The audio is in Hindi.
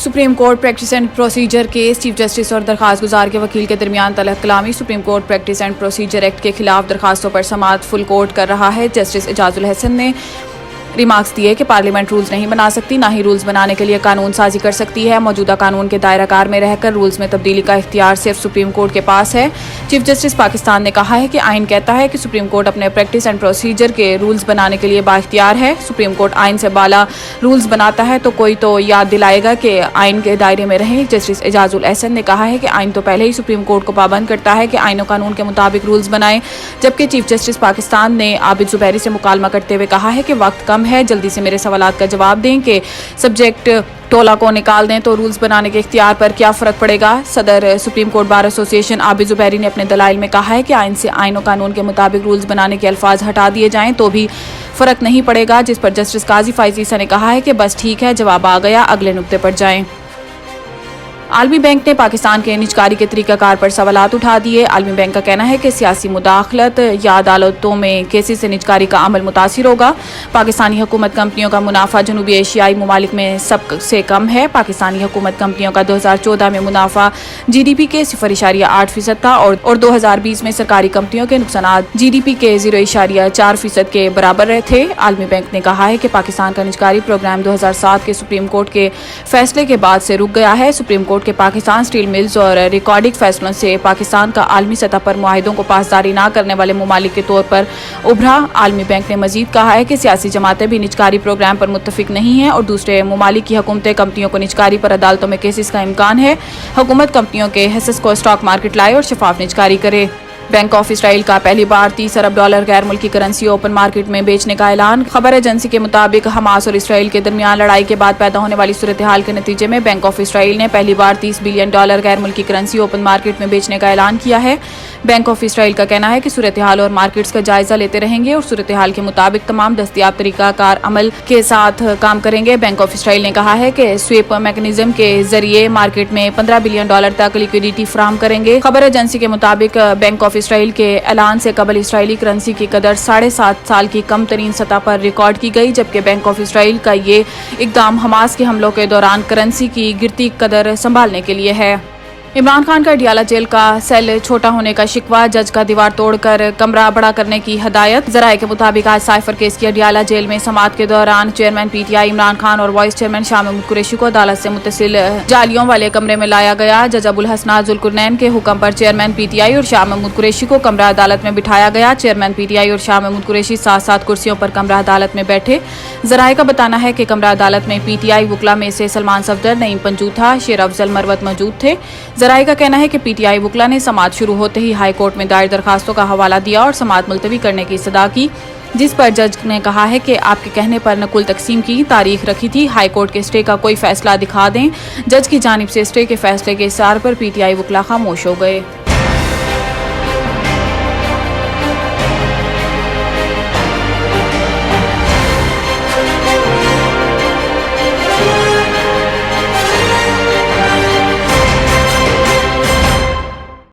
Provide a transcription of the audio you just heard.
Supreme court practice and procedure case, chief justice और दरखास्त गुजार के वकील के दरमियान तलब कलामी। Supreme court practice and procedure act के खिलाफ दरखास्तों पर समाअत फुल कोर्ट कर रहा है। जस्टिस एजाजुल हसन ने रिमार्क्स दिए कि पार्लियामेंट रूल्स नहीं बना सकती, ना ही रूल्स बनाने के लिए कानून साजी कर सकती है। मौजूदा कानून के दायरा कार में रहकर रूल्स में तब्दीली का इख्तियार सिर्फ सुप्रीम कोर्ट के पास है। चीफ जस्टिस पाकिस्तान ने कहा है कि आइन कहता है कि सुप्रीम कोर्ट अपने प्रैक्टिस एंड प्रोसीजर के रूल्स बनाने के लिए बाइख्तियार है। सुप्रीम कोर्ट आइन से बाला रूल्स बनाता है तो कोई तो याद दिलाएगा कि आइन के दायरे में रहें। जस्टिस एजाजुल एहसन ने कहा है कि आइन तो पहले ही सुप्रीम कोर्ट को पाबंद करता है कि आइन और कानून के मुताबिक रूल्स बनाएं, जबकि चीफ जस्टिस पाकिस्तान ने आबिद जुबैरी से मुकालमा करते हुए कहा है कि वक्त कम है, जल्दी से मेरे सवालात का जवाब दें कि सब्जेक्ट टोला को निकाल दें तो रूल्स बनाने के इख्तियार पर क्या फ़र्क पड़ेगा। सदर supreme court bar association Abid Zubairi ने अपने दलाइल में कहा है कि आइन से आइन और कानून के मुताबिक रूल्स बनाने के अल्फाज हटा दिए जाएं तो भी फ़र्क नहीं पड़ेगा, जिस पर जस्टिस काजी फाइज ईसा ने कहा है कि बस ठीक है, जवाब आ गया, अगले नुक्ते पर जाएं। आलमी बैंक ने पाकिस्तान के निजकारी के तरीक़ाकार पर सवालात उठा दिए। आलमी बैंक का कहना है कि सियासी मुदाखलत या अदालतों में केसेस से निजकारी का अमल मुतासिर होगा। पाकिस्तानी हुकूमत कंपनियों का मुनाफा जनूबी एशियाई ममालिक में सबसे कम है। पाकिस्तानी हुकूमत कंपनियों का 2014 में मुनाफा GDP के 0.8% था और 2020 में सरकारी कंपनियों के नुकसान GDP के 0.4% के बराबर थे। आलमी बैंक ने कहा है कि पाकिस्तान का निजकारी प्रोग्राम 2007 के सुप्रीम कोर्ट के फैसले के बाद से रुक गया है। सुप्रीम कोर्ट के पाकिस्तान स्टील मिल्स और रिकॉर्डिंग फैसलों से पाकिस्तान का आलमी सतह पर मुआहिदों को पासदारी न करने वाले ममालिक के तौर पर उभरा। आलमी बैंक ने मजीद कहा है कि सियासी जमातें भी निजकारी प्रोग्राम पर मुत्तफिक नहीं हैं और दूसरे ममालिक की हुकूमतें कंपनियों को निजकारी पर अदालतों में केसेस का इम्कान है। हुकूमत कंपनियों के हिस्से को स्टॉक मार्केट लाए और शफाफ निजकारी करे। बैंक ऑफ इसराइल का पहली बार 30 अरब डॉलर गैर मुल्की करेंसी ओपन मार्केट में बेचने का ऐलान। खबर एजेंसी के मुताबिक हमास और इसराइल के दरमियान लड़ाई के बाद पैदा होने वाली सूरत हाल के नतीजे में बैंक ऑफ इसराइल ने पहली बार 30 बिलियन डॉलर गैर मुल्की करेंसी ओपन मार्केट में बेचने का ऐलान किया है। बैंक ऑफ इसराइल का कहना है कि सूरत हाल और मार्केट्स का जायजा लेते रहेंगे और सूरत हाल के मुताबिक तमाम दस्तियाब तरीकाकार अमल के साथ काम करेंगे। बैंक ऑफ इसराइल ने कहा है कि स्वीप मैकेनिज्म के जरिए मार्केट में 15 बिलियन डॉलर तक लिक्विडिटी फराहम करेंगे। खबर एजेंसी के मुताबिक बैंक ऑफ इसराइल के ऐलान से कबल इसराइली करेंसी की कदर 7.5 साल की कम तरीन सतह पर रिकॉर्ड की गई, जबकि बैंक ऑफ इसराइल का ये इकदाम हमास के हमलों के दौरान करेंसी की गिरती कदर संभालने के लिए है। इमरान खान का अडियाला जेल का सेल छोटा होने का शिकवा, जज का दीवार तोड़कर कमरा बड़ा करने की हदायत। जराये के मुताबिक आज साइफर केस की अडियाला जेल में समाअत के दौरान चेयरमैन PTI इमरान खान और वाइस चेयरमैन शाह महमूद कुरैशी को अदालत से मुत्तसिल जालियों वाले कमरे में लाया गया। जज अबुल हसनात जुल्कुरनैन के हुक्म पर चेयरमैन PTI और शाह महमूद कुरैशी को कमरा अदालत में बिठाया गया। चेयरमैन PTI और शाह महमूद कुरैशी साथ साथ कुर्सियों पर कमरा अदालत में बैठे। जराये का बताना है कि कमरा अदालत में PTI वकला में से सलमान सफदर, नईम पंजूथा, शेर अफजल मरवत मौजूद थे। जराये का कहना है कि PTI वकला ने समाअत शुरू होते ही हाई कोर्ट में दायर दरखास्तों का हवाला दिया और समाअत मुलतवी करने की सदा की, जिस पर जज ने कहा है कि आपके कहने पर नकुल तकसीम की तारीख रखी थी, हाई कोर्ट के स्टे का कोई फैसला दिखा दें। जज की जानिब से स्टे के फैसले के इसार पर PTI वकला खामोश हो गए।